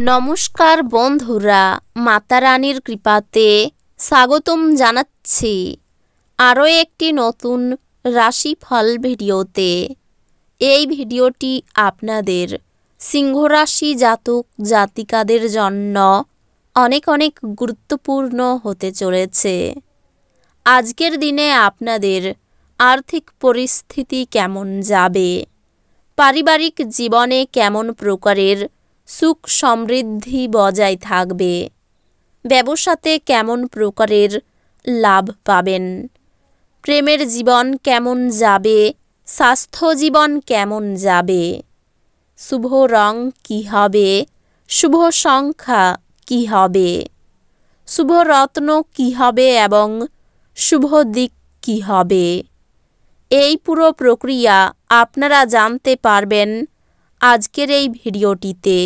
নমস্কার বন্ধুরা, মাতা রানীর কৃপাতে স্বাগতম জানাচ্ছি আরও একটি নতুন রাশিফল ভিডিওতে। এই ভিডিওটি আপনাদের সিংহ রাশি জাতক জাতিকাদের জন্য অনেক অনেক গুরুত্বপূর্ণ হতে চলেছে। আজকের দিনে আপনাদের আর্থিক পরিস্থিতি কেমন যাবে, পারিবারিক জীবনে কেমন প্রকারের সুখ সমৃদ্ধি বজায় থাকবে, ব্যবসাতে কেমন প্রকারের লাভ পাবেন, প্রেমের জীবন কেমন যাবে, স্বাস্থ্য জীবন কেমন যাবে, শুভ রং কী হবে, শুভ সংখ্যা কী হবে, শুভ রত্ন কী হবে এবং শুভ দিক কী হবে, এই পুরো প্রক্রিয়া আপনারা জানতে পারবেন আজকের এই ভিডিওটিতে।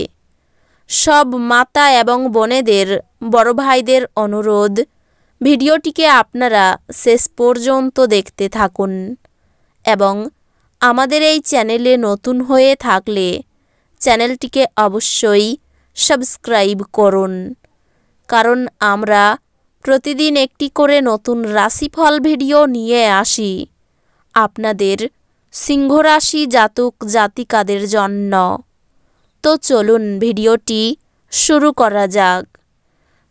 সব মাতা এবং বোনেদের, বড় ভাইদের অনুরোধ, ভিডিওটিকে আপনারা শেষ পর্যন্ত দেখতে থাকুন এবং আমাদের এই চ্যানেলে নতুন হয়ে থাকলে চ্যানেলটিকে অবশ্যই সাবস্ক্রাইব করুন, কারণ আমরা প্রতিদিন একটি করে নতুন রাশিফল ভিডিও নিয়ে আসি আপনাদের সিংহ রাশি জাতক জাতিকাদের জন্য। তো চলুন ভিডিওটি শুরু করা যাক।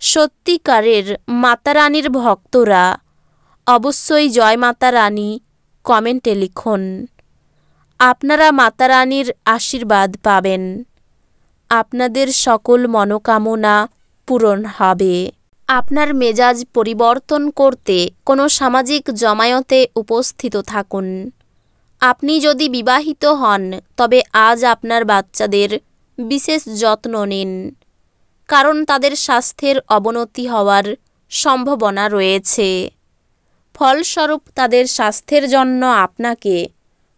সত্যিকারের মাতা রানীর ভক্তরা অবশ্যই জয় মাতা রানী কমেন্টে লিখুন। আপনারা মাতা রানীর আশীর্বাদ পাবেন, আপনাদের সকল মনোকামনা পূরণ হবে। আপনার মেজাজ পরিবর্তন করতে কোনো সামাজিক জমায়েতে উপস্থিত থাকুন। আপনি যদি বিবাহিত হন তবে আজ আপনার বাচ্চাদের বিশেষ যত্ন নিন, কারণ তাদের স্বাস্থ্যের অবনতি হওয়ার সম্ভাবনা রয়েছে। ফলস্বরূপ তাদের স্বাস্থ্যের জন্য আপনাকে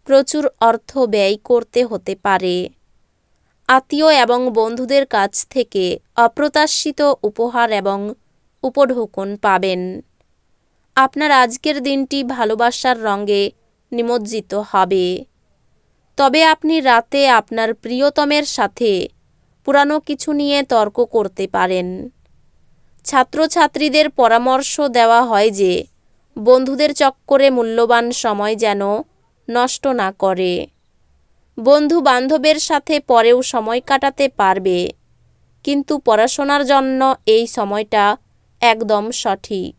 প্রচুর অর্থ ব্যয় করতে হতে পারে। আত্মীয় এবং বন্ধুদের কাছ থেকে অপ্রত্যাশিত উপহার এবং উপঢৌকন পাবেন। আপনার আজকের দিনটি ভালোবাসার রঙে নিমজ্জিত হবে, তবে আপনি রাতে আপনার প্রিয়তমের সাথে পুরানো কিছু নিয়ে তর্ক করতে পারেন। ছাত্রছাত্রীদের পরামর্শ দেওয়া হয় যে বন্ধুদের চক্করে মূল্যবান সময় যেন নষ্ট না করে। বন্ধু বান্ধবের সাথে পরেও সময় কাটাতে পারবে, কিন্তু পড়াশোনার জন্য এই সময়টা একদম সঠিক।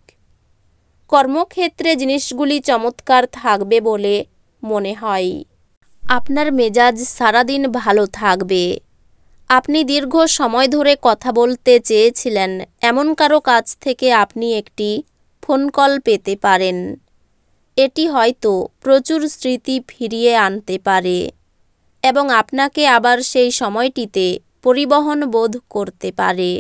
কর্মক্ষেত্রে জিনিসগুলি চমৎকার থাকবে বলে মনে হয়। আপনার মেজাজ সারাদিন ভালো থাকবে। আপনি দীর্ঘ সময় ধরে কথা বলতে চেয়েছিলেন এমন কারো কাছ থেকে আপনি একটি ফোন কল পেতে পারেন। এটি হয়তো প্রচুর স্মৃতি ফিরিয়ে আনতে পারে এবং আপনাকে আবার সেই সময়টিতে পরিবহন বোধ করতে পারে।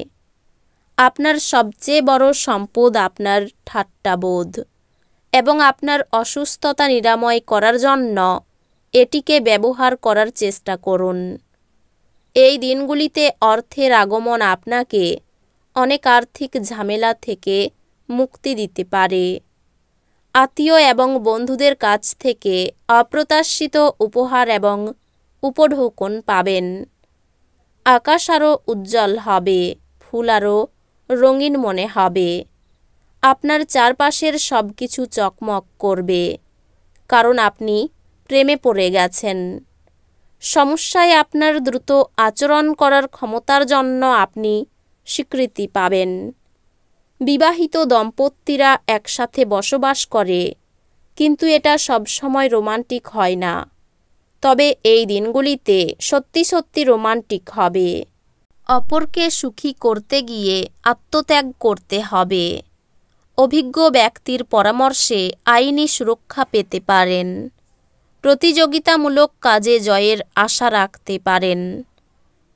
আপনার সবচেয়ে বড় সম্পদ আপনার ঠাট্টাবোধ, এবং আপনার অসুস্থতা নিরাময় করার জন্য এটিকে ব্যবহার করার চেষ্টা করুন। এই দিনগুলিতে অর্থের আগমন আপনাকে অনেক আর্থিক ঝামেলা থেকে মুক্তি দিতে পারে। আত্মীয় এবং বন্ধুদের কাছ থেকে অপ্রত্যাশিত উপহার এবং উপঢৌকন পাবেন। আকাশ আরও উজ্জ্বল হবে, ফুল আরও রঙিন মনে হবে। আপনার চারপাশের সব কিছু চকমক করবে, কারণ আপনি প্রেমে পড়ে গেছেন। সমস্যায় আপনার দ্রুত আচরণ করার ক্ষমতার জন্য আপনি স্বীকৃতি পাবেন। বিবাহিত দম্পতিরা একসাথে বসবাস করে, কিন্তু এটা সবসময় রোমান্টিক হয় না। তবে এই দিনগুলিতে সত্যি সত্যি রোমান্টিক হবে। অপরকে সুখী করতে গিয়ে আত্মত্যাগ করতে হবে। অভিজ্ঞ ব্যক্তির পরামর্শে আইনি সুরক্ষা পেতে পারেন। প্রতিযোগিতামূলক কাজে জয়ের আশা রাখতে পারেন।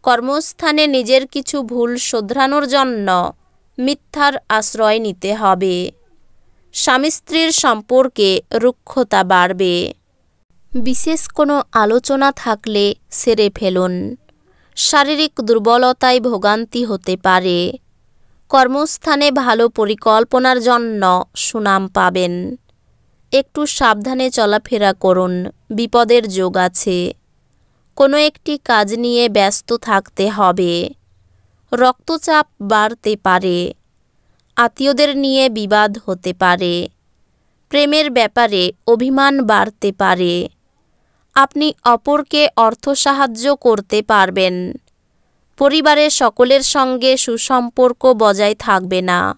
কর্মস্থানে নিজের কিছু ভুল শোধরানোর জন্য মিথ্যার আশ্রয় নিতে হবে। স্বামী স্ত্রীর সম্পর্কে রুক্ষতা বাড়বে। বিশেষ কোনো আলোচনা থাকলে সেরে ফেলুন। শারীরিক দুর্বলতায় ভোগান্তি হতে পারে। কর্মস্থানে ভালো পরিকল্পনার জন্য সুনাম পাবেন। একটু সাবধানে চলাফেরা করুন, বিপদের যোগ আছে। কোনো একটি কাজ নিয়ে ব্যস্ত থাকতে হবে। রক্তচাপ বাড়তে পারে। আত্মীয়দের নিয়ে বিবাদ হতে পারে। প্রেমের ব্যাপারে অভিমান বাড়তে পারে। আপনি অপরকে অর্থ সাহায্য করতে পারবেন। পরিবারের সকলের সঙ্গে সুসম্পর্ক বজায় থাকবে না।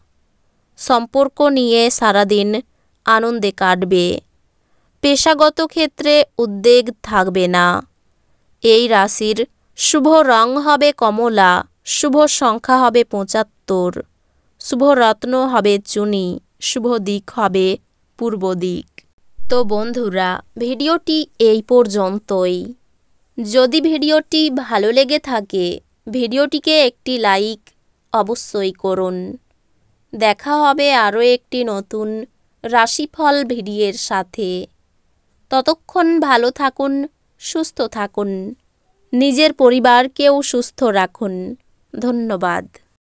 সম্পর্ক নিয়ে সারাদিন আনন্দে কাটবে। পেশাগত ক্ষেত্রে উদ্বেগ থাকবে না। এই রাশির শুভ রং হবে কমলা, শুভ সংখ্যা হবে 75, শুভ রত্ন হবে চুনি, শুভ দিক হবে পূর্ব দিক। তো বন্ধুরা, ভিডিওটি এই পর্যন্তই। যদি ভিডিওটি ভালো লেগে থাকে ভিডিওটিকে একটি লাইক অবশ্যই করুন। দেখা হবে আরও একটি নতুন রাশিফল ভিডিওর সাথে। ততক্ষণ ভালো থাকুন, সুস্থ থাকুন, নিজের পরিবারকেও সুস্থ রাখুন। ধন্যবাদ।